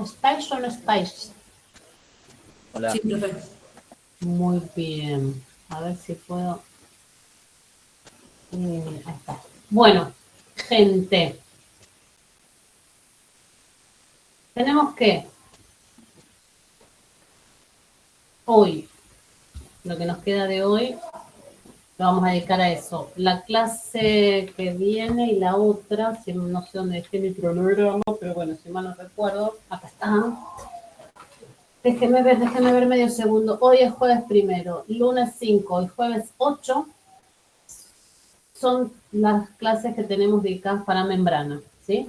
¿Estáis o no estáis? Hola. Sí, profe. Muy bien. A ver si puedo. Ahí está. Bueno, gente. Tenemos que hoy, lo que nos queda de hoy, lo vamos a dedicar a eso. La clase que viene y la otra, si no sé dónde dejé mi cronograma, pero bueno, si mal no recuerdo, acá están. Déjenme ver medio segundo. Hoy es jueves primero, lunes 5 y jueves 8 son las clases que tenemos dedicadas para membrana, ¿sí?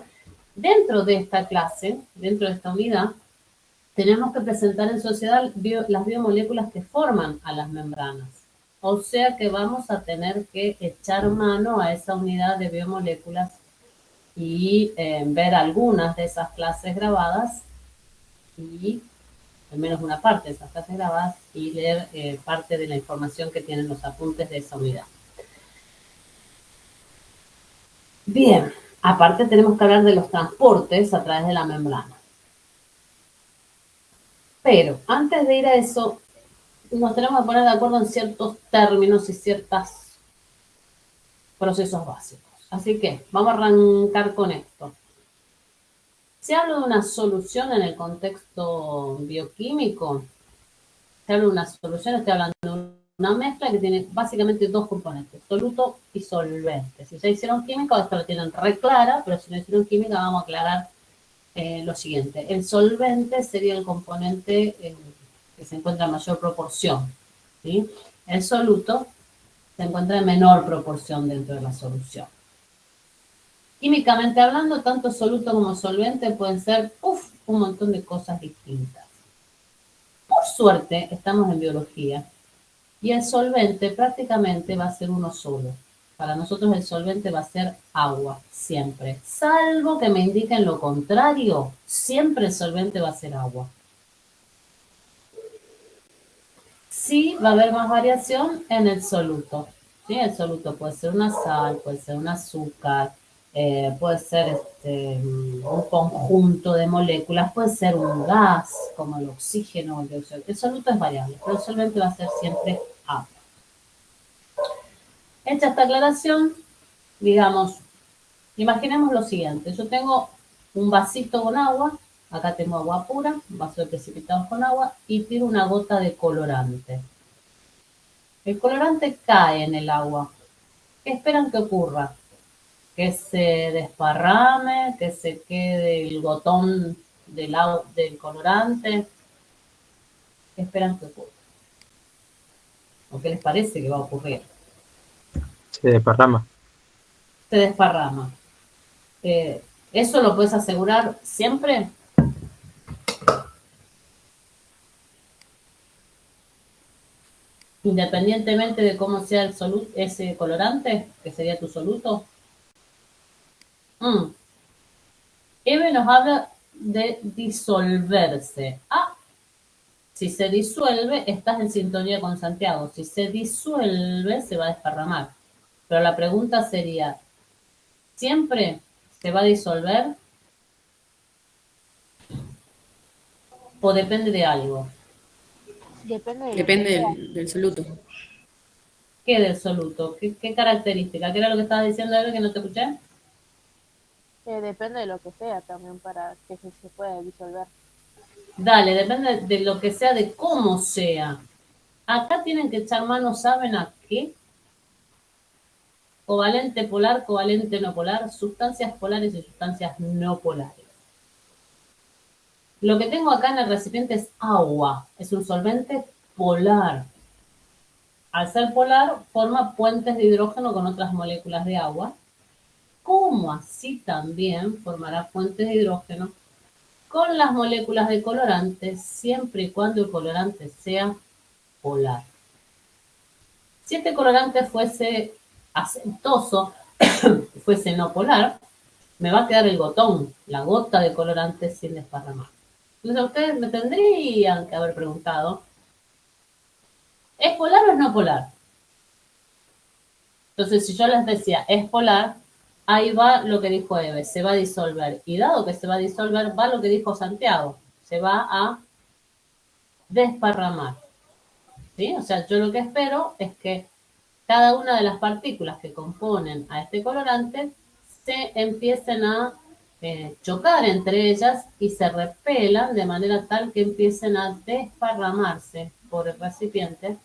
Dentro de esta clase, dentro de esta unidad, tenemos que presentar en sociedad las biomoléculas que forman a las membranas. O sea que vamos a tener que echar mano a esa unidad de biomoléculas y ver algunas de esas clases grabadas y al menos una parte de esas clases grabadas y leer parte de la información que tienen los apuntes de esa unidad. Bien, aparte tenemos que hablar de los transportes a través de la membrana. Pero antes de ir a eso, nos tenemos que poner de acuerdo en ciertos términos y ciertos procesos básicos. Así que vamos a arrancar con esto. Si hablo de una solución en el contexto bioquímico, si hablo de una solución, estoy hablando de una mezcla que tiene básicamente dos componentes, soluto y solvente. Si ya hicieron química, esto lo tienen re clara, pero si no hicieron química, vamos a aclarar lo siguiente. El solvente sería el componente que se encuentra en mayor proporción, ¿sí? El soluto se encuentra en menor proporción dentro de la solución. Químicamente hablando, tanto soluto como solvente pueden ser un montón de cosas distintas. Por suerte, estamos en biología y el solvente prácticamente va a ser uno solo. Para nosotros el solvente va a ser agua, siempre. Salvo que me indiquen lo contrario, siempre el solvente va a ser agua. Sí va a haber más variación en el soluto. ¿Sí? El soluto puede ser una sal, puede ser un azúcar, puede ser un conjunto de moléculas, puede ser un gas como el oxígeno o el dióxido. El soluto es variable, pero el solvente va a ser siempre agua. Hecha esta aclaración, digamos, imaginemos lo siguiente. Yo tengo un vasito con agua, acá tengo agua pura, un vaso de precipitados con agua y tiro una gota de colorante. El colorante cae en el agua. ¿Qué esperan que ocurra? Que se desparrame, que se quede el gotón del colorante. ¿Qué esperan que ocurra? ¿O qué les parece que va a ocurrir? Se desparrama. Se desparrama. ¿Eso lo puedes asegurar siempre? Independientemente de cómo sea ese colorante, que sería tu soluto. Eve nos habla de disolverse. Si se disuelve, estás en sintonía con Santiago. Si se disuelve, se va a desparramar. Pero la pregunta sería, ¿siempre se va a disolver? ¿O depende de algo? Depende de lo que Depende sea. del soluto. ¿Qué del soluto? ¿Qué característica? ¿Qué era lo que estaba diciendo Eve que no te escuché? Depende de lo que sea también para que se pueda disolver. Dale, depende de lo que sea, de cómo sea. Acá tienen que echar mano, ¿saben a qué? Covalente polar, covalente no polar, sustancias polares y sustancias no polares. Lo que tengo acá en el recipiente es agua, es un solvente polar. Al ser polar, forma puentes de hidrógeno con otras moléculas de agua, como así también formará puentes de hidrógeno con las moléculas de colorantes, siempre y cuando el colorante sea polar. Si este colorante fuese acentoso, fuese no polar, me va a quedar el gotón, la gota de colorante sin desparramar. Entonces ustedes me tendrían que haber preguntado, ¿es polar o es no polar? Entonces, si yo les decía, es polar, ahí va lo que dijo Eve, se va a disolver. Y dado que se va a disolver, va lo que dijo Santiago. se va a desparramar. ¿Sí? O sea, yo lo que espero es que cada una de las partículas que componen a este colorante se empiecen a chocar entre ellas y se repelan de manera tal que empiecen a desparramarse por el recipiente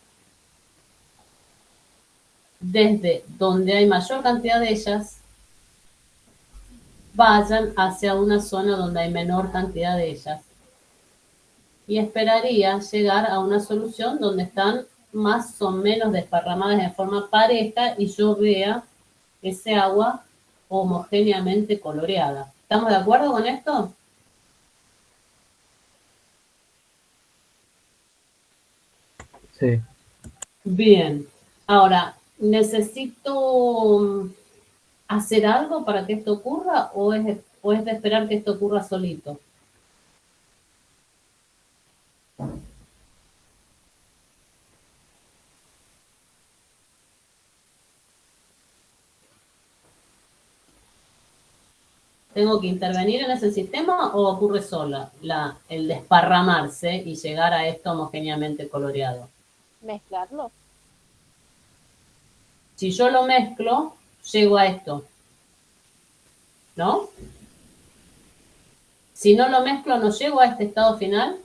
desde donde hay mayor cantidad de ellas, vayan hacia una zona donde hay menor cantidad de ellas. Y esperaría llegar a una solución donde están más o menos desparramadas en forma pareja y yo vea ese agua homogéneamente coloreada. ¿Estamos de acuerdo con esto? Sí. Bien. Ahora, ¿necesito hacer algo para que esto ocurra o es de esperar que esto ocurra solito? ¿Tengo que intervenir en ese sistema o ocurre sola el desparramarse y llegar a esto homogéneamente coloreado? Mezclarlo. Si yo lo mezclo, llego a esto, ¿no? Si no lo mezclo, no llego a este estado final.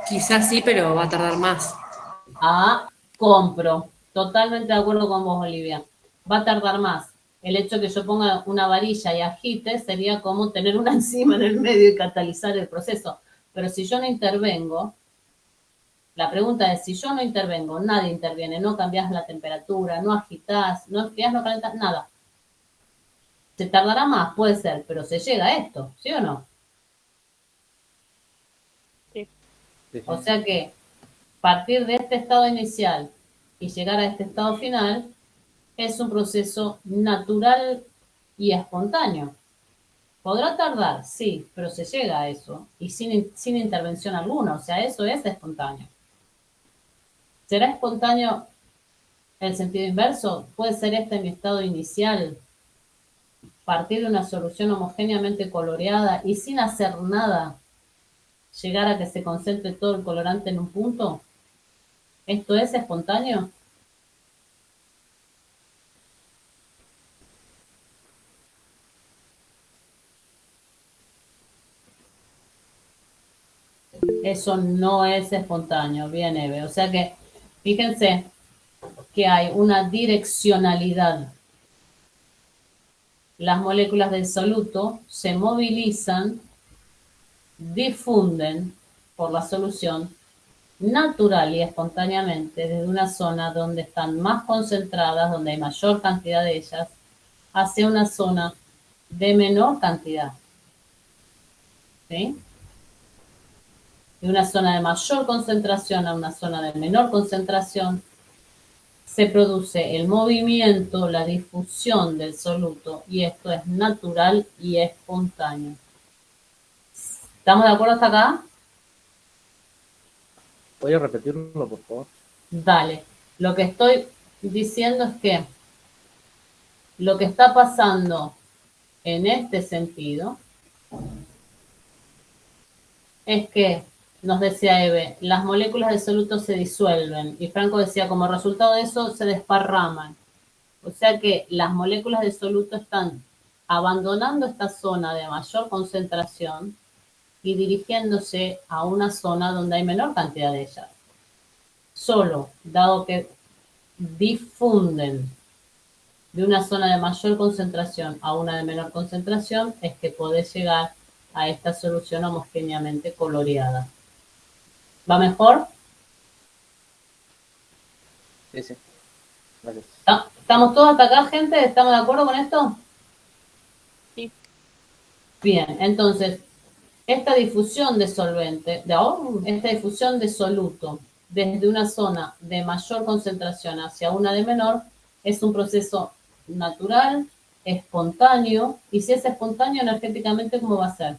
Quizás sí, pero va a tardar más. Ah, compro. Totalmente de acuerdo con vos, Olivia. Va a tardar más. El hecho de que yo ponga una varilla y agite sería como tener una enzima en el medio y catalizar el proceso. Pero si yo no intervengo, la pregunta es, si yo no intervengo, nadie interviene, no cambias la temperatura, no agitas, no enfrias, no calentas, nada. Se tardará más, puede ser, pero se llega a esto, ¿sí o no? Sí. O sea que partir de este estado inicial y llegar a este estado final es un proceso natural y espontáneo. Podrá tardar, sí, pero se llega a eso y sin intervención alguna, o sea, eso es espontáneo. ¿Será espontáneo el sentido inverso? Puede ser este mi estado inicial, partir de una solución homogéneamente coloreada y sin hacer nada, llegar a que se concentre todo el colorante en un punto. ¿Esto es espontáneo? Eso no es espontáneo, bien Eve. O sea que fíjense que hay una direccionalidad. Las moléculas del soluto se movilizan, difunden por la solución natural y espontáneamente desde una zona donde están más concentradas, donde hay mayor cantidad de ellas, hacia una zona de menor cantidad. ¿Sí? De una zona de mayor concentración a una zona de menor concentración, se produce el movimiento, la difusión del soluto y esto es natural y espontáneo. ¿Estamos de acuerdo hasta acá? ¿Puedes repetirlo, por favor? Dale. Lo que estoy diciendo es que lo que está pasando en este sentido es que, nos decía Eve, las moléculas del soluto se disuelven y Franco decía, como resultado de eso se desparraman. O sea que las moléculas de soluto están abandonando esta zona de mayor concentración y dirigiéndose a una zona donde hay menor cantidad de ellas. Solo, dado que difunden de una zona de mayor concentración a una de menor concentración, es que podés llegar a esta solución homogéneamente coloreada. ¿Va mejor? Sí, sí. Gracias. ¿Estamos todos hasta acá, gente? ¿Estamos de acuerdo con esto? Sí. Bien, entonces, esta difusión de solvente, esta difusión de soluto desde una zona de mayor concentración hacia una de menor, es un proceso natural, espontáneo, y si es espontáneo energéticamente, ¿cómo va a ser?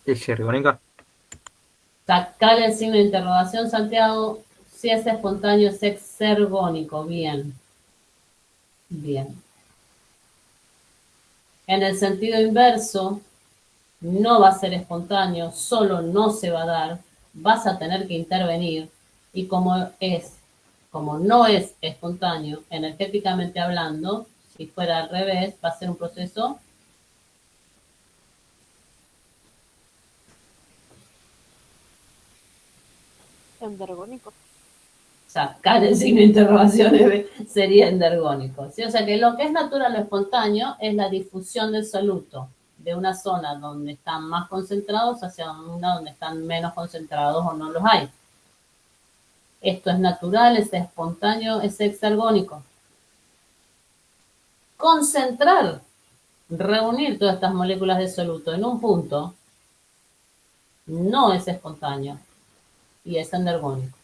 ¿Es ergónica? Sacar el signo de interrogación, Santiago. Si es espontáneo, es exergónico. Bien. Bien. En el sentido inverso, no va a ser espontáneo, solo no se va a dar, vas a tener que intervenir y como no es espontáneo, energéticamente hablando, si fuera al revés, va a ser un proceso Endergónico. sacar el signo de interrogación sería endergónico. ¿Sí? O sea que lo que es natural o espontáneo es la difusión del soluto de una zona donde están más concentrados hacia una donde están menos concentrados o no los hay. Esto es natural, es espontáneo, es exergónico. Concentrar, reunir todas estas moléculas de soluto en un punto, no es espontáneo y es endergónico.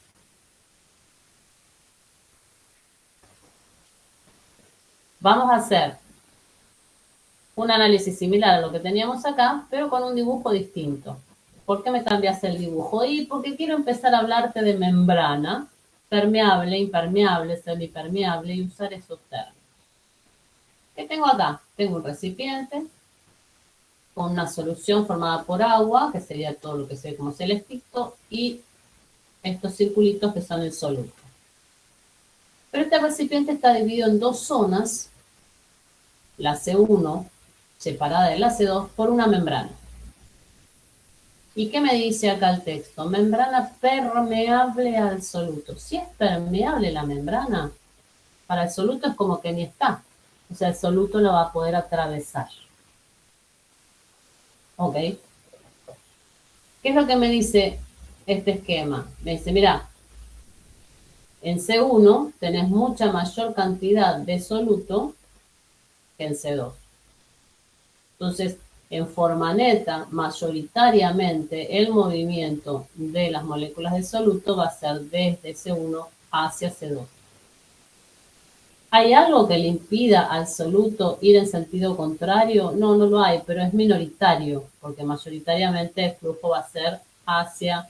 Vamos a hacer un análisis similar a lo que teníamos acá, pero con un dibujo distinto. ¿Por qué me cambiaste el dibujo? Y porque quiero empezar a hablarte de membrana, permeable, impermeable, semipermeable y usar esos términos. ¿Qué tengo acá? Tengo un recipiente con una solución formada por agua, que sería todo lo que se ve como celestito, y estos circulitos que son el soluto. Pero este recipiente está dividido en dos zonas, la C1 separada de la C2 por una membrana. ¿Y qué me dice acá el texto? Membrana permeable al soluto. Si es permeable la membrana, para el soluto es como que ni está. O sea, el soluto lo va a poder atravesar. ¿Ok? ¿Qué es lo que me dice este esquema? Me dice, mira, en C1 tenés mucha mayor cantidad de soluto que en C2. Entonces, en forma neta, mayoritariamente el movimiento de las moléculas de soluto va a ser desde C1 hacia C2. ¿Hay algo que le impida al soluto ir en sentido contrario? No, no lo hay, pero es minoritario, porque mayoritariamente el flujo va a ser hacia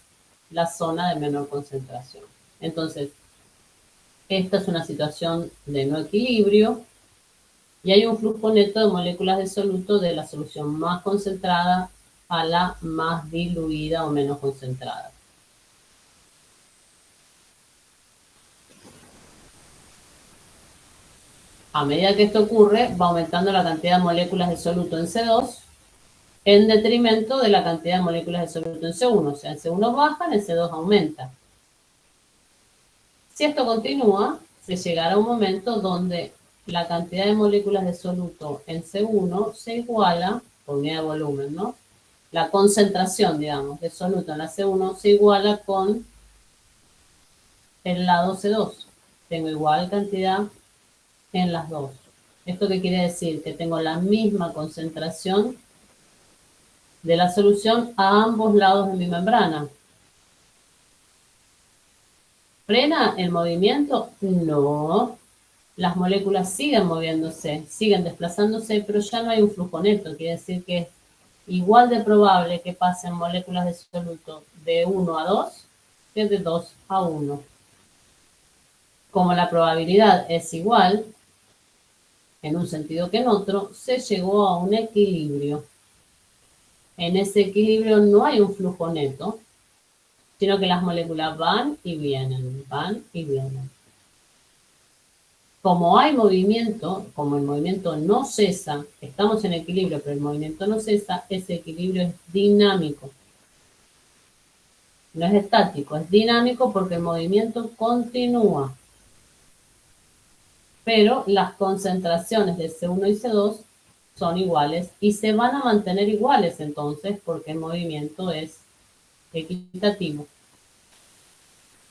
la zona de menor concentración. Entonces, esta es una situación de no equilibrio y hay un flujo neto de moléculas de soluto de la solución más concentrada a la más diluida o menos concentrada. A medida que esto ocurre, va aumentando la cantidad de moléculas de soluto en C2 en detrimento de la cantidad de moléculas de soluto en C1. O sea, en C1 baja, en C2 aumenta. Si esto continúa, se llegará a un momento donde la cantidad de moléculas de soluto en C1 se iguala, por unidad de volumen, ¿no? La concentración, digamos, de soluto en la C1 se iguala con el lado C2. Tengo igual cantidad en las dos. ¿Esto qué quiere decir? Que tengo la misma concentración de la solución a ambos lados de mi membrana. ¿Frena el movimiento? No. Las moléculas siguen moviéndose, siguen desplazándose, pero ya no hay un flujo neto. Quiere decir que es igual de probable que pasen moléculas de soluto de 1 a 2 que de 2 a 1. Como la probabilidad es igual, en un sentido que en otro, se llegó a un equilibrio. En ese equilibrio no hay un flujo neto, sino que las moléculas van y vienen, van y vienen. Como hay movimiento, como el movimiento no cesa, estamos en equilibrio, pero el movimiento no cesa, ese equilibrio es dinámico. No es estático, es dinámico porque el movimiento continúa. Pero las concentraciones de C1 y C2 son iguales y se van a mantener iguales entonces porque el movimiento es equitativo.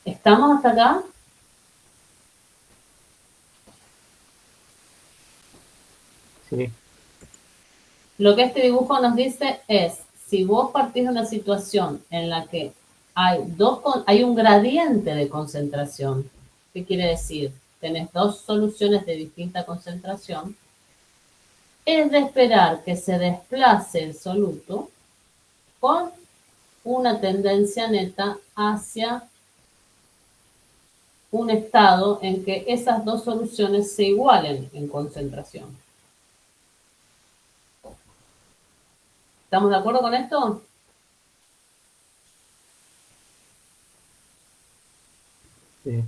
¿Estamos hasta acá? Sí. Lo que este dibujo nos dice es, si vos partís de una situación en la que hay un gradiente de concentración, ¿qué quiere decir? Tenés dos soluciones de distinta concentración, es de esperar que se desplace el soluto con una tendencia neta hacia un estado en que esas dos soluciones se igualen en concentración. ¿Estamos de acuerdo con esto? Sí.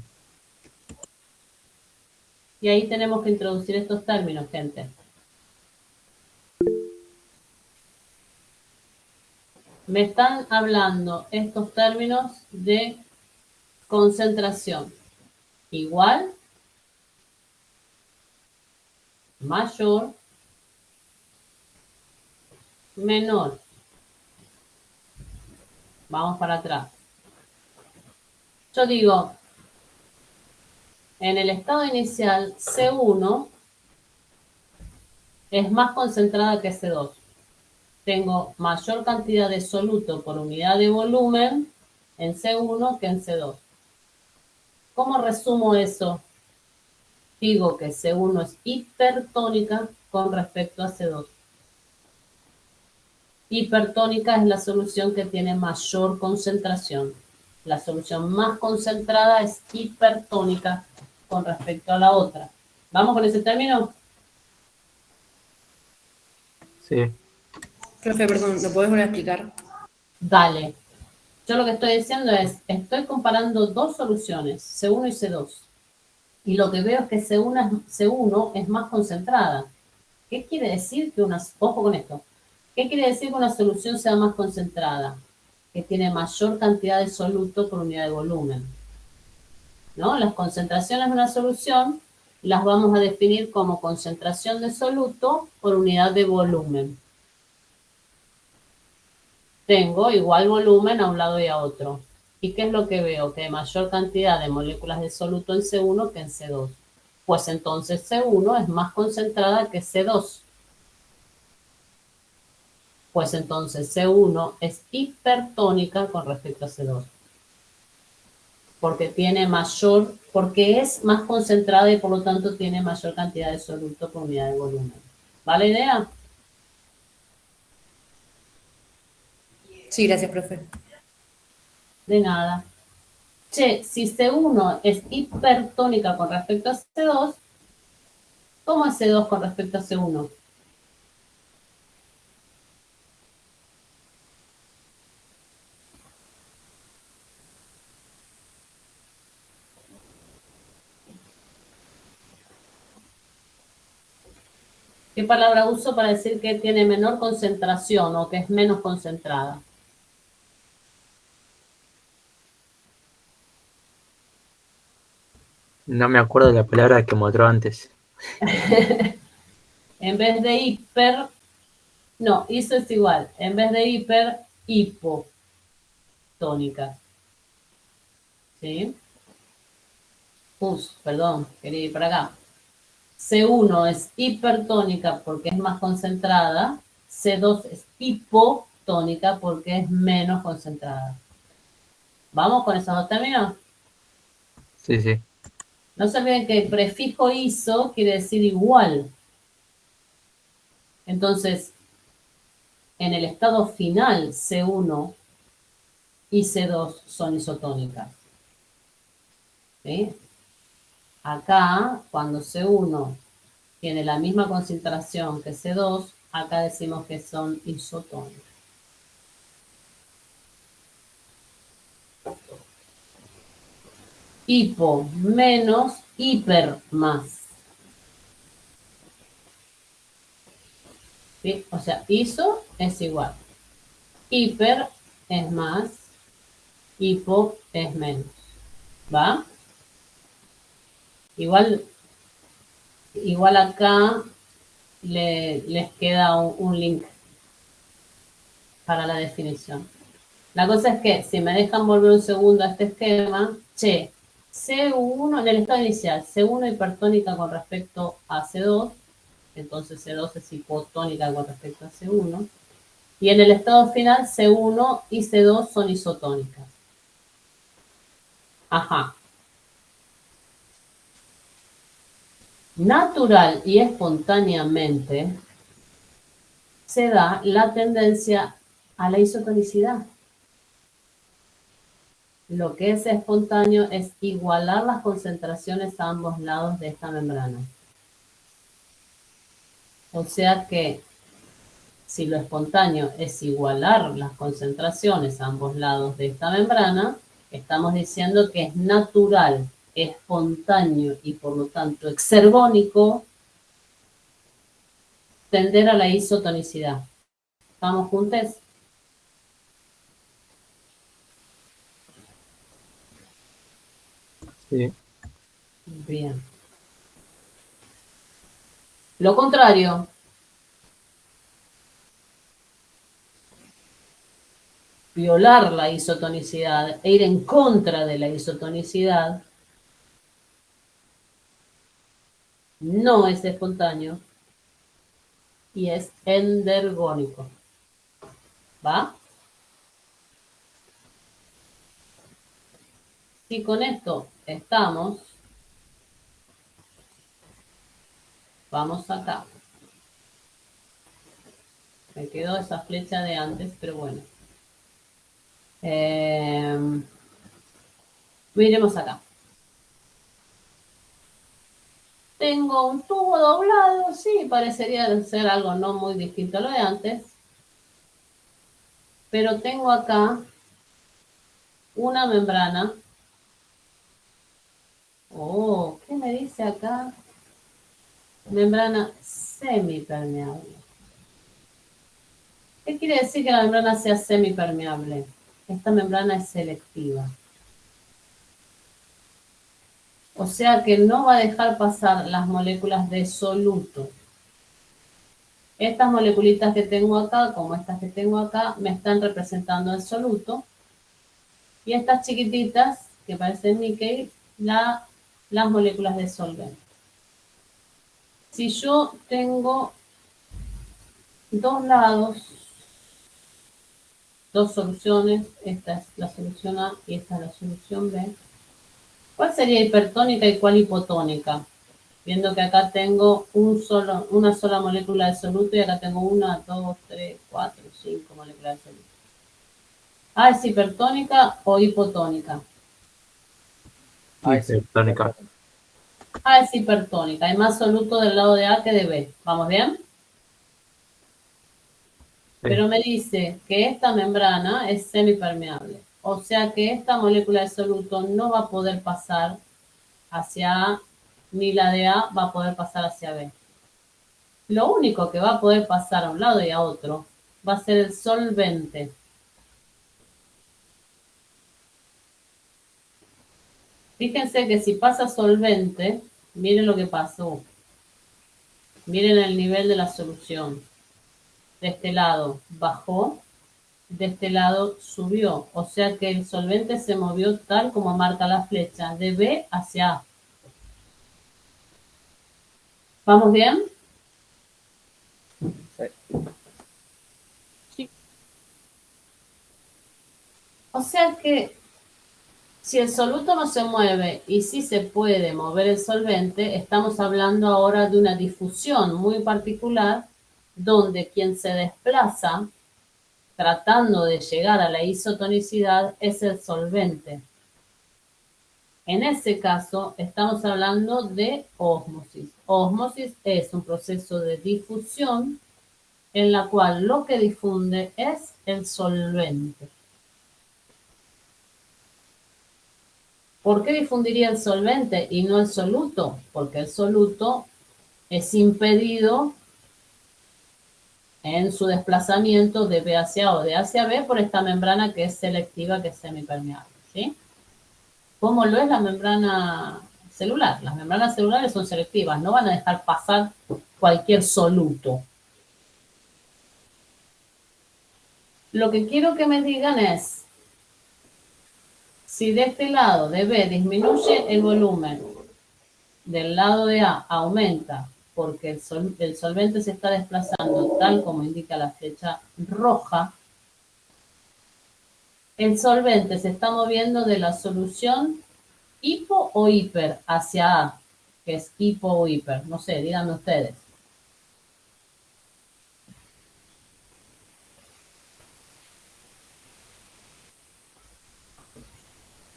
Y ahí tenemos que introducir estos términos, gente. Me están hablando estos términos de concentración. Igual, mayor, menor. Vamos para atrás. Yo digo, en el estado inicial, C1 es más concentrada que C2. Tengo mayor cantidad de soluto por unidad de volumen en C1 que en C2. ¿Cómo resumo eso? Digo que C1 es hipertónica con respecto a C2. Hipertónica es la solución que tiene mayor concentración. La solución más concentrada es hipertónica con respecto a la otra. ¿Vamos con ese término? Sí. Profe, perdón, ¿lo podés volver a explicar? Dale. Yo lo que estoy diciendo es, estoy comparando dos soluciones, C1 y C2. Y lo que veo es que C1 es más concentrada. ¿Qué quiere decir que ojo con esto, qué quiere decir que una solución sea más concentrada? Que tiene mayor cantidad de soluto por unidad de volumen. ¿No? Las concentraciones de una solución las vamos a definir como concentración de soluto por unidad de volumen. Tengo igual volumen a un lado y a otro. ¿Y qué es lo que veo? Que hay mayor cantidad de moléculas de soluto en C1 que en C2. Pues entonces C1 es más concentrada que C2. Pues entonces C1 es hipertónica con respecto a C2. Porque es más concentrada y por lo tanto tiene mayor cantidad de soluto por unidad de volumen. ¿Va la idea? Sí, gracias, profe. De nada. Che, si C1 es hipertónica con respecto a C2, ¿cómo es C2 con respecto a C1? ¿Qué palabra uso para decir que tiene menor concentración o que es menos concentrada? No me acuerdo de la palabra que mostró antes. En vez de hiper, no, eso es igual. En vez de hiper, hipotónica. ¿Sí? Perdón, quería ir para acá. C1 es hipertónica porque es más concentrada. C2 es hipotónica porque es menos concentrada. ¿Vamos con esos dos términos? Sí, sí. No se olviden que el prefijo iso quiere decir igual. Entonces, en el estado final, C1 y C2 son isotónicas. ¿Sí? Acá, cuando C1 tiene la misma concentración que C2, acá decimos que son isotónicas. Hipo menos hiper más. ¿Sí? O sea, iso es igual. Hiper es más, hipo es menos. ¿Va? Igual acá les queda un link para la definición. La cosa es que si me dejan volver un segundo a este esquema, C1 en el estado inicial, C1 hipertónica con respecto a C2, entonces C2 es hipotónica con respecto a C1, y en el estado final C1 y C2 son isotónicas. Ajá. Natural y espontáneamente se da la tendencia a la isotonicidad. Lo que es espontáneo es igualar las concentraciones a ambos lados de esta membrana. O sea que si lo espontáneo es igualar las concentraciones a ambos lados de esta membrana, estamos diciendo que es natural, espontáneo y por lo tanto exergónico tender a la isotonicidad. ¿Estamos juntos? Sí. Bien. Lo contrario, violar la isotonicidad e ir en contra de la isotonicidad no es espontáneo y es endergónico. ¿Va? Si con esto estamos, vamos acá. Me quedó esa flecha de antes, pero bueno. Miremos acá. Tengo un tubo doblado, sí, parecería ser algo no muy distinto a lo de antes. Pero tengo acá una membrana. Oh, ¿qué me dice acá? Membrana semipermeable. ¿Qué quiere decir que la membrana sea semipermeable? Esta membrana es selectiva. O sea que no va a dejar pasar las moléculas de soluto. Estas moleculitas que tengo acá, como estas que tengo acá, me están representando el soluto. Y estas chiquititas, que parecen níquel, las moléculas de solvente. Si yo tengo dos lados, dos soluciones, esta es la solución A y esta es la solución B, ¿cuál sería hipertónica y cuál hipotónica? Viendo que acá tengo una sola molécula de soluto y acá tengo 1, 2, 3, 4, 5 moléculas de soluto. ¿A es hipertónica o hipotónica? Hipertónica. A es hipertónica. Hay más soluto del lado de A que de B. ¿Vamos bien? Sí. Pero me dice que esta membrana es semipermeable. O sea que esta molécula de soluto no va a poder pasar hacia A, ni la de A va a poder pasar hacia B. Lo único que va a poder pasar a un lado y a otro va a ser el solvente. Fíjense que si pasa solvente, miren lo que pasó. Miren el nivel de la solución. De este lado bajó, de este lado subió. O sea que el solvente se movió tal como marca la flecha, de B hacia A. ¿Vamos bien? Sí. O sea que si el soluto no se mueve y sí se puede mover el solvente, estamos hablando ahora de una difusión muy particular donde quien se desplaza tratando de llegar a la isotonicidad es el solvente. En ese caso estamos hablando de ósmosis. Ósmosis es un proceso de difusión en la cual lo que difunde es el solvente. ¿Por qué difundiría el solvente y no el soluto? Porque el soluto es impedido en su desplazamiento de B hacia A o de A hacia B por esta membrana que es selectiva, que es semipermeable, ¿sí? ¿Cómo lo es la membrana celular? Las membranas celulares son selectivas, no van a dejar pasar cualquier soluto. Lo que quiero que me digan es, si de este lado de B disminuye el volumen, del lado de A aumenta, porque el solvente se está desplazando tal como indica la flecha roja, el solvente se está moviendo de la solución hipo o hiper hacia A, que es hipo o hiper, no sé, díganme ustedes.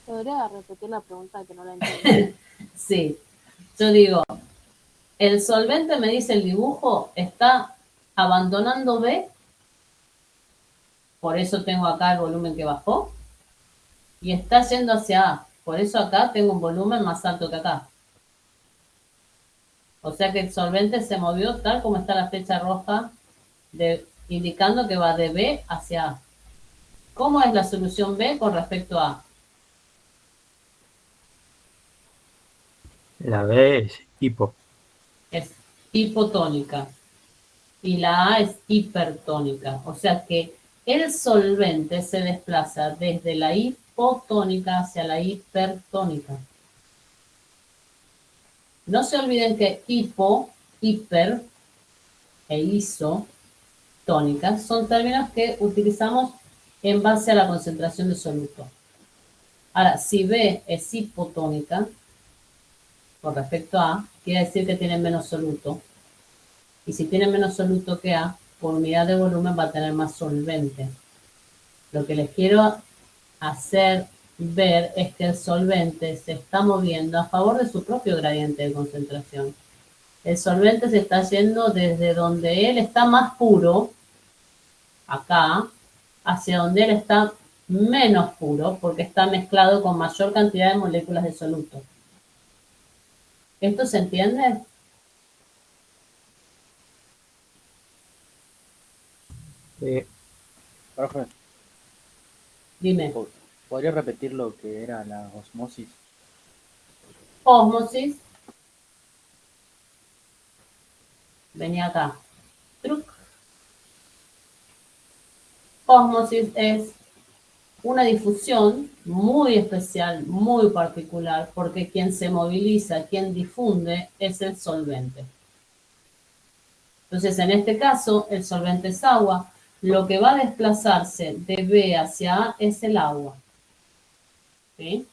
Podría repetir la pregunta que no la entendí. Sí, yo digo, el solvente me dice el dibujo, está abandonando B, por eso tengo acá el volumen que bajó, y está yendo hacia A, por eso acá tengo un volumen más alto que acá. O sea que el solvente se movió tal como está la flecha roja, indicando que va de B hacia A. ¿Cómo es la solución B con respecto a A? La B es hipo. Es hipotónica y la A es hipertónica. O sea que el solvente se desplaza desde la hipotónica hacia la hipertónica. No se olviden que hipo, hiper e isotónica son términos que utilizamos en base a la concentración de soluto. Ahora, si B es hipotónica, con respecto a A, quiere decir que tiene menos soluto. Y si tiene menos soluto que A, por unidad de volumen va a tener más solvente. Lo que les quiero hacer ver es que el solvente se está moviendo a favor de su propio gradiente de concentración. El solvente se está yendo desde donde él está más puro, acá, hacia donde él está menos puro, porque está mezclado con mayor cantidad de moléculas de soluto. ¿Esto se entiende? Sí. Profe, Dime. ¿podría repetir lo que era la osmosis? Ósmosis. Venía acá. Truc. Ósmosis es una difusión muy especial, muy particular, porque quien se moviliza, quien difunde, es el solvente. Entonces, en este caso, el solvente es agua. Lo que va a desplazarse de B hacia A es el agua. ¿Sí?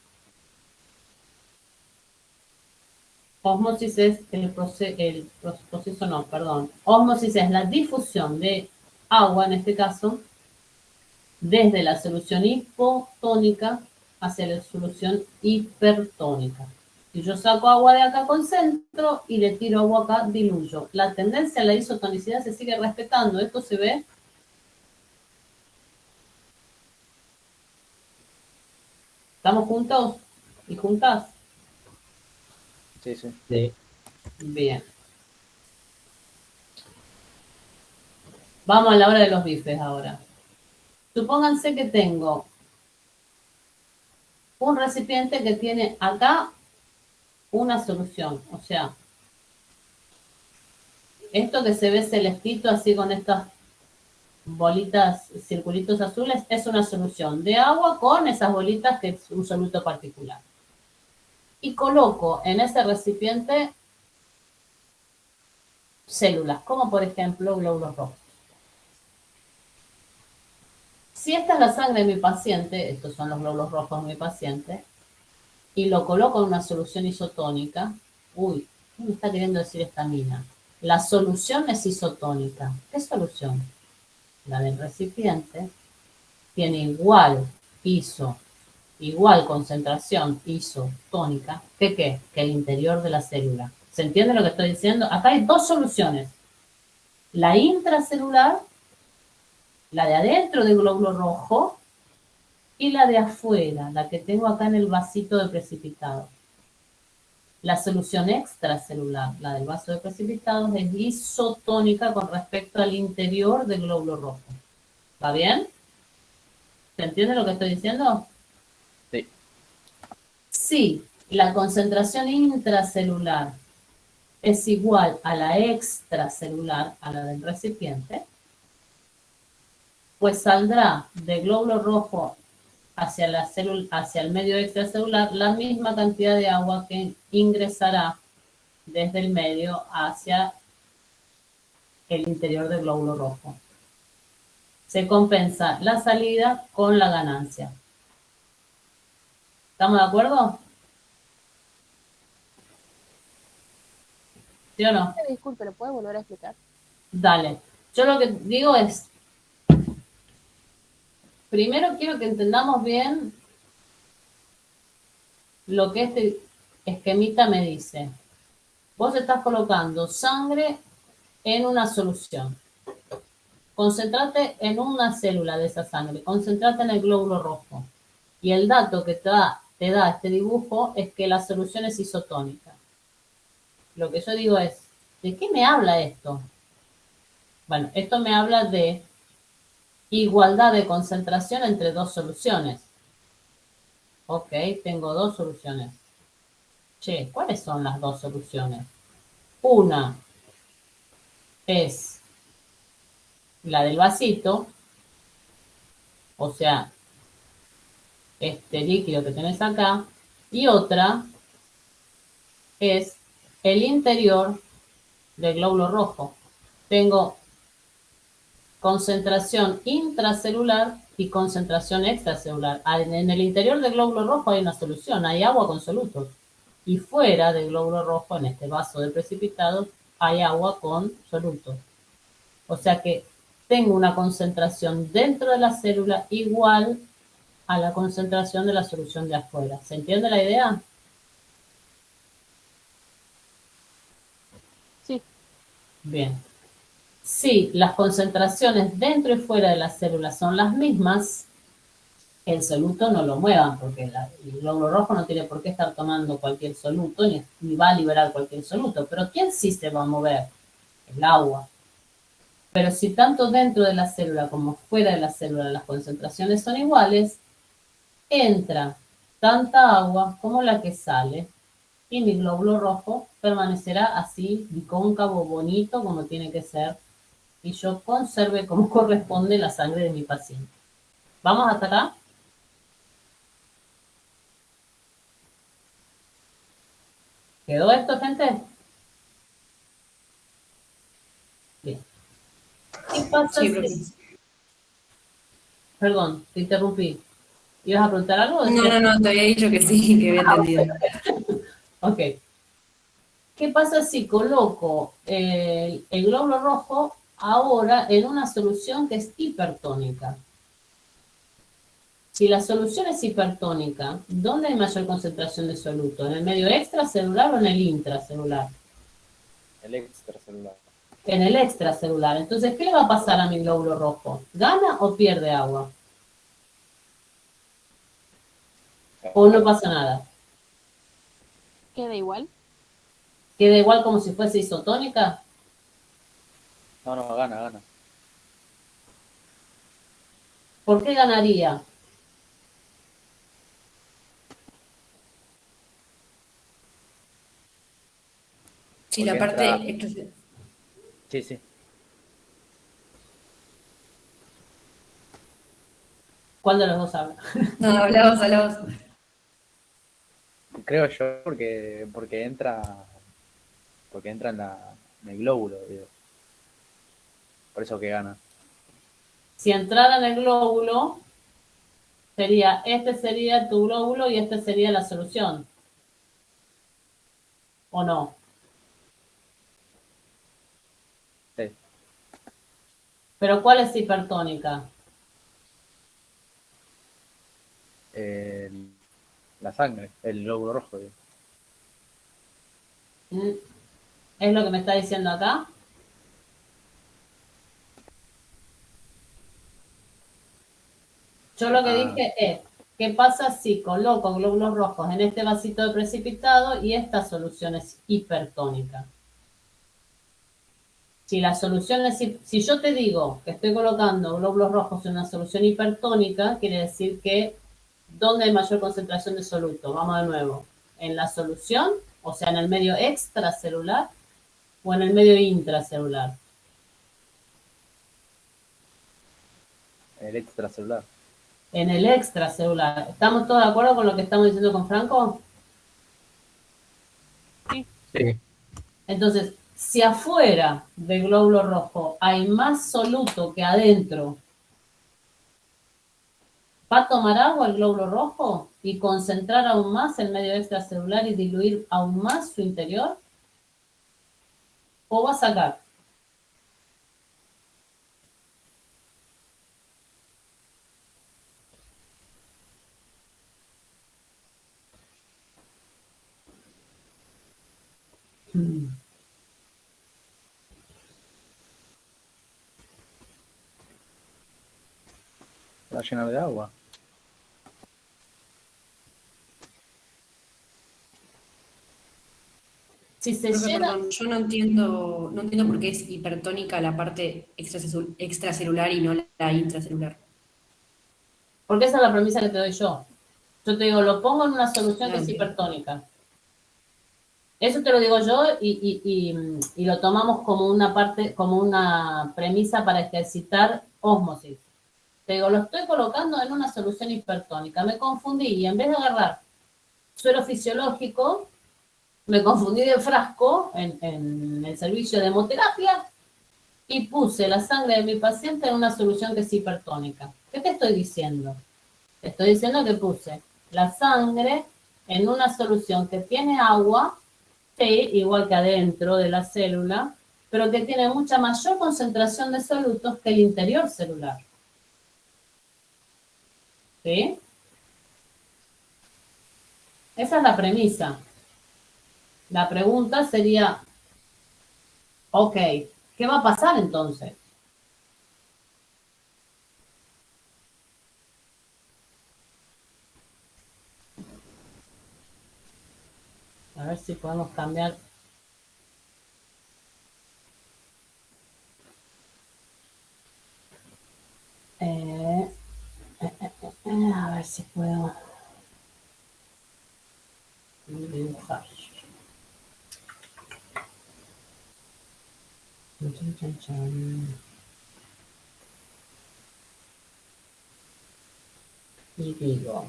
Ósmosis es Ósmosis es la difusión de agua, en este caso, desde la solución hipotónica hacia la solución hipertónica. Si yo saco agua de acá, concentro y le tiro agua acá, diluyo. La tendencia a la isotonicidad se sigue respetando. ¿Esto se ve? ¿Estamos juntos y juntas? Sí, sí. Sí. Bien. Vamos a la hora de los bifes ahora. Supónganse que tengo un recipiente que tiene acá una solución. O sea, esto que se ve celestito así con estas bolitas, circulitos azules, es una solución de agua con esas bolitas que es un soluto particular. Y coloco en ese recipiente células, como por ejemplo glóbulos rojos. Si esta es la sangre de mi paciente, estos son los glóbulos rojos de mi paciente, y lo coloco en una solución isotónica, uy, ¿qué me está queriendo decir esta mina? La solución es isotónica. ¿Qué solución? La del recipiente tiene igual concentración isotónica que ¿qué? Que el interior de la célula. ¿Se entiende lo que estoy diciendo? Acá hay dos soluciones. La intracelular, la de adentro del glóbulo rojo, y la de afuera, la que tengo acá en el vasito de precipitado. La solución extracelular, la del vaso de precipitados, es isotónica con respecto al interior del glóbulo rojo. ¿Va bien? ¿Se entiende lo que estoy diciendo? Sí. Si la concentración intracelular es igual a la extracelular, a la del recipiente, pues saldrá del glóbulo rojo hacia el medio extracelular la misma cantidad de agua que ingresará desde el medio hacia el interior del glóbulo rojo. Se compensa la salida con la ganancia. ¿Estamos de acuerdo? ¿Sí o no? Disculpe, ¿lo puede volver a explicar? Dale. Yo lo que digo es, primero quiero que entendamos bien lo que este esquemita me dice. Vos estás colocando sangre en una solución. Concéntrate en una célula de esa sangre, concéntrate en el glóbulo rojo. Y el dato que te da este dibujo es que la solución es isotónica. Lo que yo digo es, ¿de qué me habla esto? Bueno, esto me habla de igualdad de concentración entre dos soluciones. Ok, tengo dos soluciones. Che, ¿cuáles son las dos soluciones? Una es la del vasito, o sea, este líquido que tenés acá, y otra es el interior del glóbulo rojo. Tengo concentración intracelular y concentración extracelular. En el interior del glóbulo rojo hay una solución, hay agua con solutos. Y fuera del glóbulo rojo, en este vaso de precipitado, hay agua con solutos. O sea que tengo una concentración dentro de la célula igual a la concentración de la solución de afuera. ¿Se entiende la idea? Sí, Bien. Si las concentraciones dentro y fuera de la célula son las mismas, el soluto no lo muevan, porque el glóbulo rojo no tiene por qué estar tomando cualquier soluto, ni va a liberar cualquier soluto. Pero ¿quién sí se va a mover? El agua. Pero si tanto dentro de la célula como fuera de la célula las concentraciones son iguales, entra tanta agua como la que sale y mi glóbulo rojo permanecerá así, bicóncavo, bonito, como tiene que ser, y yo conserve como corresponde la sangre de mi paciente. ¿Vamos hasta acá? ¿Quedó esto, gente? Bien. ¿Qué pasa Sí, si... profe. Perdón, te interrumpí. ¿Ibas a preguntar algo? No, te había dicho que sí, que había entendido. Ok. ¿Qué pasa si coloco el glóbulo rojo ahora en una solución que es hipertónica? Si la solución es hipertónica, ¿dónde hay mayor concentración de soluto? ¿En el medio extracelular o en el intracelular? El extracelular. En el extracelular. Entonces, ¿qué le va a pasar a mi glóbulo rojo? ¿Gana o pierde agua? ¿O no pasa nada? queda igual. ¿Queda igual como si fuese isotónica? No, no, gana, gana. ¿Por qué ganaría? Sí, la Porque parte entra. Sí, sí. ¿Cuál de los dos habla? No, hablamos. Creo yo porque entra. Porque entra en el glóbulo, digo. Por eso que gana. Si entrara en el glóbulo, este sería tu glóbulo y este sería la solución. ¿O no? Sí. ¿Pero cuál es hipertónica? El- la sangre, el glóbulo rojo, digo. Mm, ¿Es lo que me está diciendo acá? Yo lo que Ah, dije es, ¿qué pasa si coloco glóbulos rojos en este vasito de precipitado y esta solución es hipertónica? Si la solución es, si yo te digo que estoy colocando glóbulos rojos en una solución hipertónica, quiere decir que ¿dónde hay mayor concentración de soluto? Vamos de nuevo. ¿En la solución? O sea, en el medio extracelular o en el medio intracelular. el extracelular. En el extracelular. ¿Estamos todos de acuerdo con lo que estamos diciendo con Franco? Sí, sí, Entonces, si afuera del glóbulo rojo hay más soluto que adentro, ¿va a tomar agua el glóbulo rojo y concentrar aún más el medio extracelular y diluir aún más su interior? ¿O va a sacar? Va a llenar de agua. Si se Profe, llena, perdón, yo no entiendo por qué es hipertónica la parte extracelular y no la intracelular. porque esa es la premisa que te doy yo. Yo te digo, lo pongo en una solución que es Bien. hipertónica. Eso te lo digo yo y lo tomamos como una parte, como una premisa para ejercitar ósmosis. Te digo, lo estoy colocando en una solución hipertónica. Me confundí y en vez de agarrar suero fisiológico, me confundí de frasco en el servicio de hemoterapia y puse la sangre de mi paciente en una solución que es hipertónica. ¿Qué te estoy diciendo? Te estoy diciendo que puse la sangre en una solución que tiene agua, sí, igual que adentro de la célula, pero que tiene mucha mayor concentración de solutos que el interior celular. ¿Sí? Esa es la premisa. La pregunta sería, ok, ¿qué va a pasar entonces? A ver si podemos cambiar. A ver si puedo dibujar. Chan, chan, chan. Y digo,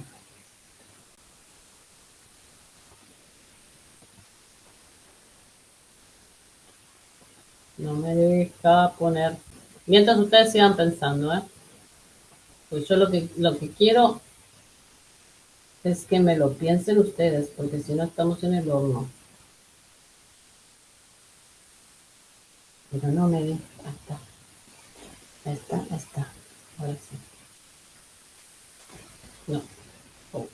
no me deja poner. Mientras ustedes sigan pensando, ¿eh? Pues yo lo que quiero es que me lo piensen ustedes, porque si no estamos en el horno. Pero no me deja. Ahí está. Ahí está, ahí está. Ahora sí. No. Oh,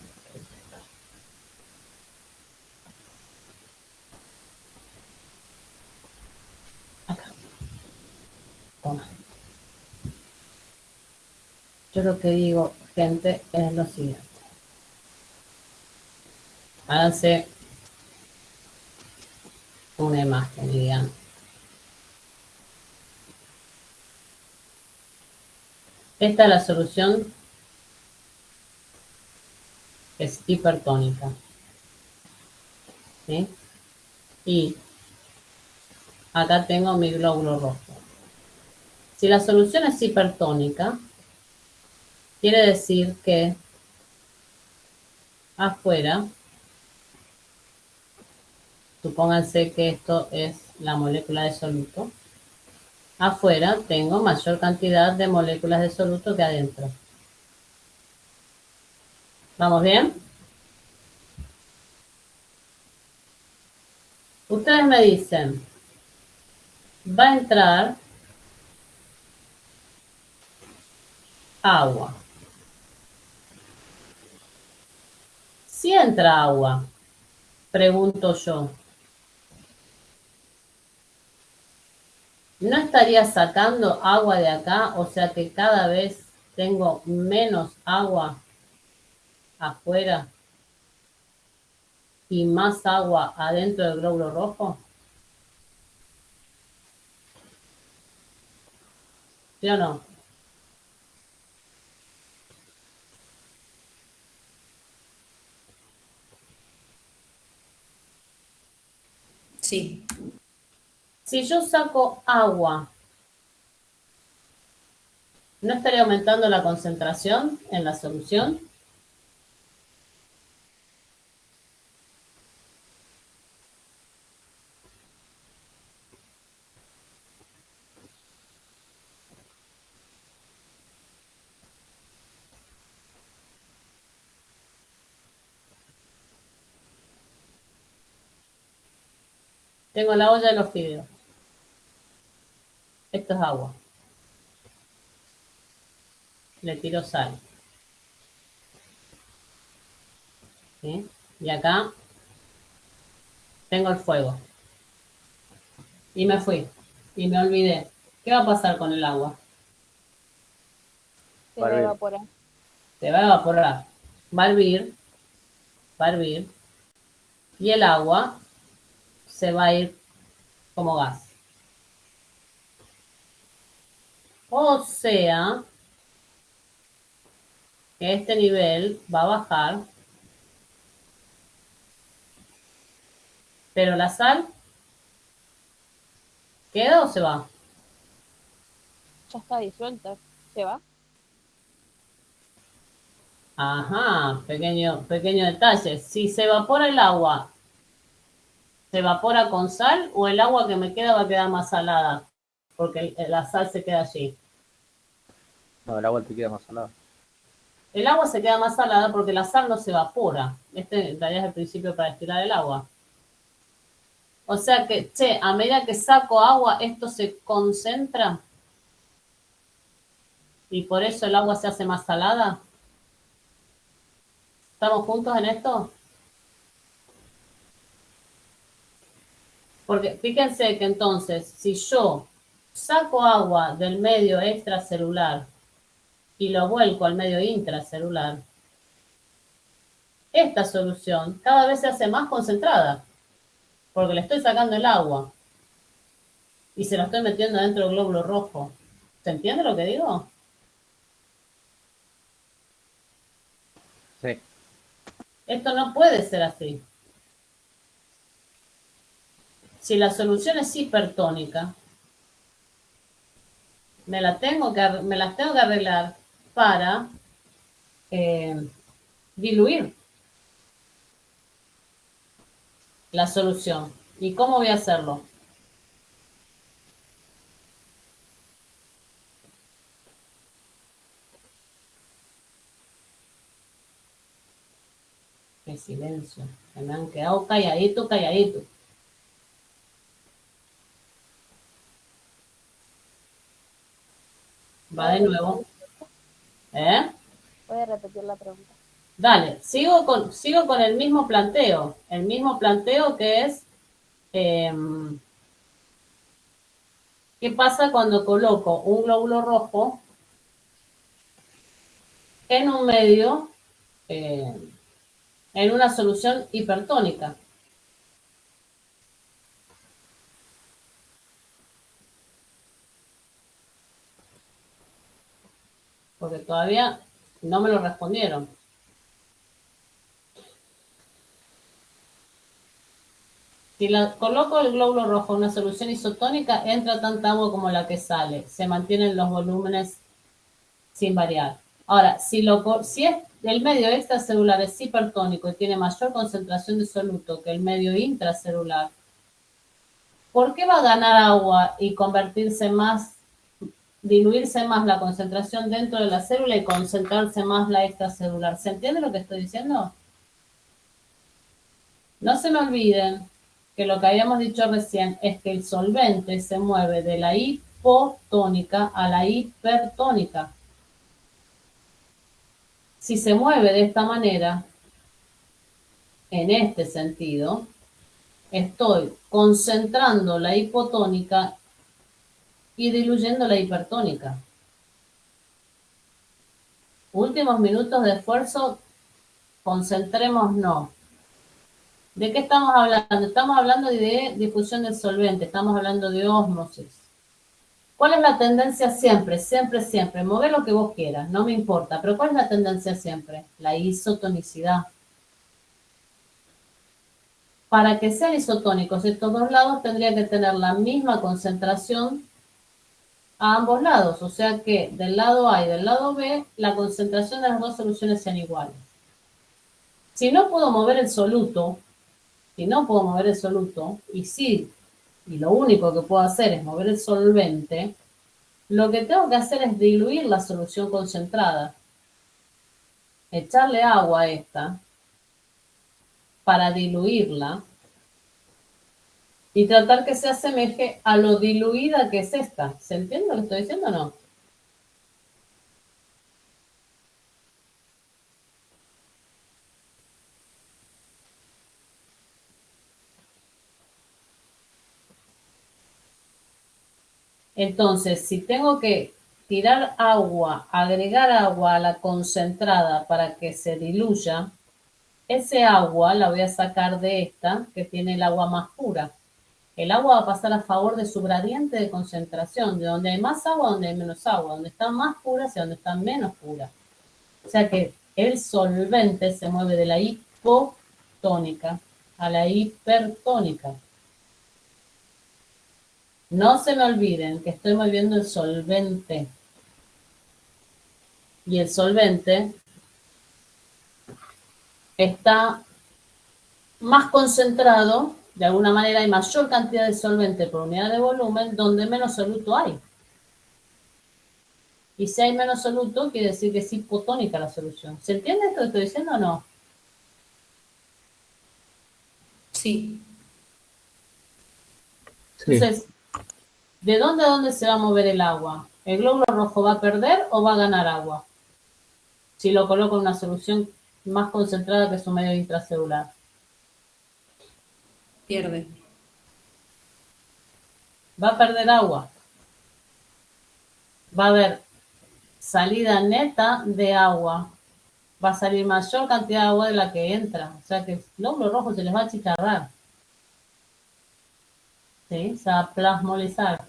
acá. Toma. Yo lo que digo, gente, es lo siguiente. Háganse una imagen y digan, esta es la solución, es hipertónica. ¿Sí? Y acá tengo mi glóbulo rojo. Si la solución es hipertónica, quiere decir que afuera, supónganse que esto es la molécula de soluto, afuera tengo mayor cantidad de moléculas de soluto que adentro. ¿Vamos bien? Ustedes me dicen, va a entrar agua. Si entra agua, pregunto yo, ¿no estaría sacando agua de acá? O sea que cada vez tengo menos agua afuera y más agua adentro del glóbulo rojo. ¿Sí o no? Sí, Si yo saco agua, ¿no estaría aumentando la concentración en la solución? Tengo la olla de los fideos. Esto es agua. Le tiro sal. ¿Sí? Y acá tengo el fuego. y me fui y me olvidé. ¿Qué va a pasar con el agua? Se va a Barbie. evaporar. Se va a evaporar, va a hervir, va a hervir, y el agua se va a ir como gas. O sea, que este nivel va a bajar, pero la sal queda o se va. Ya está disuelta. ¿Se va? Ajá, pequeño detalle. Si se evapora el agua, ¿se evapora con sal o el agua que me queda va a quedar más salada? Porque la sal se queda allí. No, el agua te queda más salada. El agua se queda más salada porque la sal no se evapora. Este en realidad es el principio para destilar el agua. O sea que, che, a medida que saco agua, esto se concentra y por eso el agua se hace más salada. ¿Estamos juntos en esto? Porque fíjense que entonces, si yo saco agua del medio extracelular y lo vuelco al medio intracelular, esta solución cada vez se hace más concentrada, porque le estoy sacando el agua y se la estoy metiendo dentro del glóbulo rojo. ¿Se entiende lo que digo? Sí. Esto no puede ser así. Si la solución es hipertónica, me las tengo que arreglar para diluir la solución. ¿Y cómo voy a hacerlo? Qué silencio. Se me han quedado calladito, calladito. Va de nuevo. ¿Eh? Voy a repetir la pregunta. Dale, sigo con el mismo planteo. El mismo planteo que es, eh, ¿qué pasa cuando coloco un glóbulo rojo en un medio, eh, en una solución hipertónica? Porque todavía no me lo respondieron. Si coloco el glóbulo rojo en una solución isotónica, entra tanta agua como la que sale. Se mantienen los volúmenes sin variar. Ahora, si es el medio extracelular es hipertónico y tiene mayor concentración de soluto que el medio intracelular, ¿por qué va a ganar agua y convertirse más, diluirse más la concentración dentro de la célula y concentrarse más la extracelular? ¿Se entiende lo que estoy diciendo? No se me olviden que lo que habíamos dicho recién es que el solvente se mueve de la hipotónica a la hipertónica. Si se mueve de esta manera, en este sentido, estoy concentrando la hipotónica y diluyendo la hipertónica. Últimos minutos de esfuerzo, concentrémonos. ¿De qué estamos hablando? Estamos hablando de difusión del solvente, estamos hablando de ósmosis. ¿Cuál es la tendencia siempre? Siempre, siempre. Mover lo que vos quieras, no me importa. Pero ¿cuál es la tendencia siempre? La isotonicidad. Para que sean isotónicos estos dos lados tendría que tener la misma concentración a ambos lados. O sea que del lado A y del lado B, la concentración de las dos soluciones sean iguales. Si no puedo mover el soluto, y lo único que puedo hacer es mover el solvente, lo que tengo que hacer es diluir la solución concentrada. Echarle agua a esta para diluirla y tratar que se asemeje a lo diluida que es esta. ¿Se entiende lo que estoy diciendo o no? Entonces, si tengo que tirar agua, agregar agua a la concentrada para que se diluya, ese agua la voy a sacar de esta que tiene el agua más pura. El agua va a pasar a favor de su gradiente de concentración, de donde hay más agua, donde hay menos agua, donde están más puras y donde están menos puras. O sea que el solvente se mueve de la hipotónica a la hipertónica. No se me olviden que estoy moviendo el solvente. Y el solvente está más concentrado, de alguna manera hay mayor cantidad de solvente por unidad de volumen, donde menos soluto hay. Y si hay menos soluto, quiere decir que es hipotónica la solución. ¿Se entiende esto que estoy diciendo o no? Sí. Sí. Entonces, ¿de dónde a dónde se va a mover el agua? ¿El glóbulo rojo va a perder o va a ganar agua? Si lo coloco en una solución más concentrada que su medio intracelular. Pierde. Va a perder agua. Va a haber salida neta de agua. Va a salir mayor cantidad de agua de la que entra. O sea que el glóbulo rojo se les va a achicharrar. ¿Sí? Se va a plasmolizar.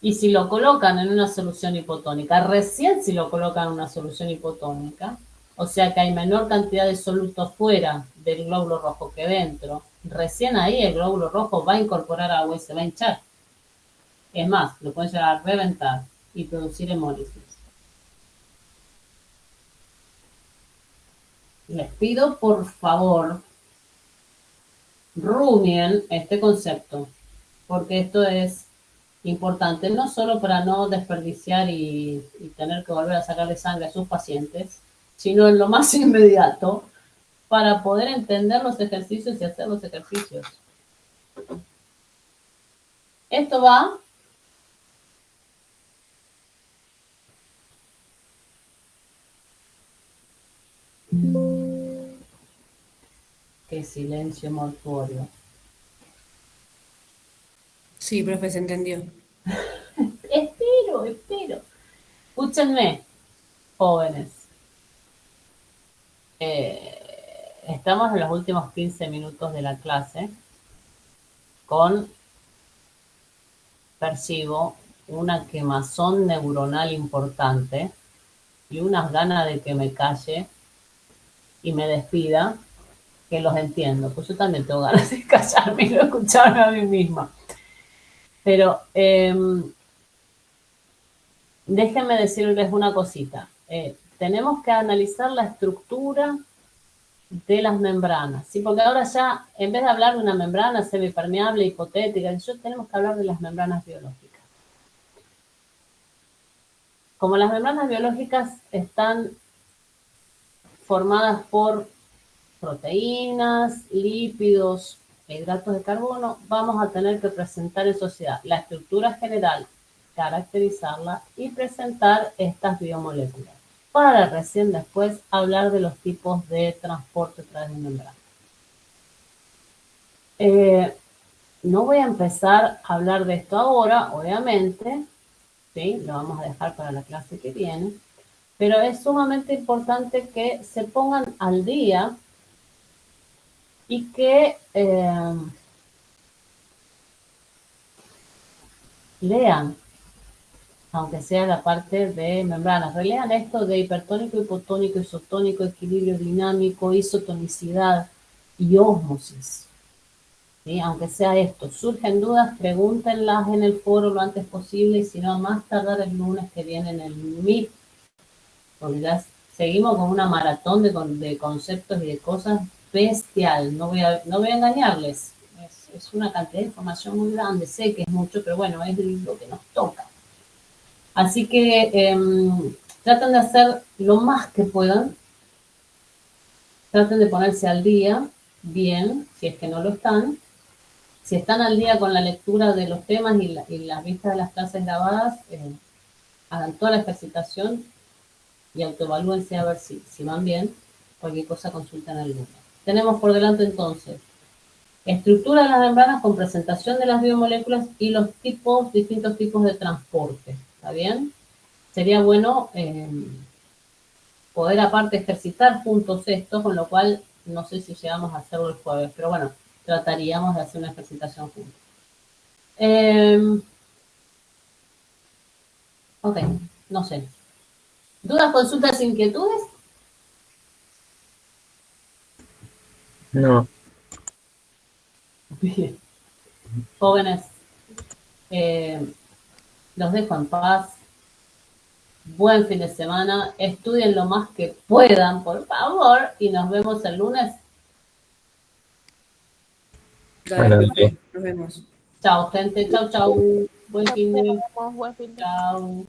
Y si lo colocan en una solución hipotónica, recién si lo colocan en una solución hipotónica, o sea que hay menor cantidad de soluto fuera del glóbulo rojo que dentro, recién ahí el glóbulo rojo va a incorporar agua y se va a hinchar. Es más, lo pueden llegar a reventar y producir hemólisis. Les pido, por favor, rumien este concepto, porque esto es importante, no solo para no desperdiciar y tener que volver a sacarle sangre a sus pacientes, sino en lo más inmediato, para poder entender los ejercicios y hacer los ejercicios. Esto va qué silencio mortuorio. Sí, profe, se entendió. Espero. Escúchenme, jóvenes. Estamos en los últimos 15 minutos de la clase percibo una quemazón neuronal importante y unas ganas de que me calle y me despida, que los entiendo, pues yo también tengo ganas de callarme y no escucharme a mí misma. Pero déjenme decirles una cosita. Tenemos que analizar la estructura de las membranas, ¿sí? Porque ahora ya, en vez de hablar de una membrana semipermeable, hipotética, tenemos que hablar de las membranas biológicas. Como las membranas biológicas están formadas por proteínas, lípidos e hidratos de carbono, vamos a tener que presentar en sociedad la estructura general, caracterizarla y presentar estas biomoléculas, para recién después hablar de los tipos de transporte a través de membrana. No voy a empezar a hablar de esto ahora, obviamente, ¿sí? Lo vamos a dejar para la clase que viene, pero es sumamente importante que se pongan al día y que lean, aunque sea la parte de membranas, relean esto de hipertónico, hipotónico, isotónico, equilibrio dinámico, isotonicidad y ósmosis. ¿Sí? Aunque sea esto, surgen dudas, pregúntenlas en el foro lo antes posible y si no, más tardar el lunes que viene en el MIP, porque ya seguimos con una maratón de conceptos y de cosas bestial, no voy a engañarles, es una cantidad de información muy grande, sé que es mucho, pero bueno, es lo que nos toca. Así que traten de hacer lo más que puedan, traten de ponerse al día, bien, si es que no lo están. Si están al día con la lectura de los temas y las vistas de las clases grabadas, hagan toda la ejercitación y autoevalúense a ver si van bien. Cualquier cosa consultan al lunes. Tenemos por delante entonces Estructura de las membranas con presentación de las biomoléculas y los distintos tipos de transporte. ¿Está bien? Sería bueno poder aparte ejercitar juntos esto, con lo cual no sé si llegamos a hacerlo el jueves, pero bueno, trataríamos de hacer una ejercitación juntos. Ok, no sé. ¿Dudas, consultas, inquietudes? No, Bien. Jóvenes, los dejo en paz. Buen fin de semana. Estudien lo más que puedan, por favor, y nos vemos el lunes. Dale, Bueno, profe, nos vemos. Chao, gente. Chao, chao. Buen fin de. Buen fin de Chao.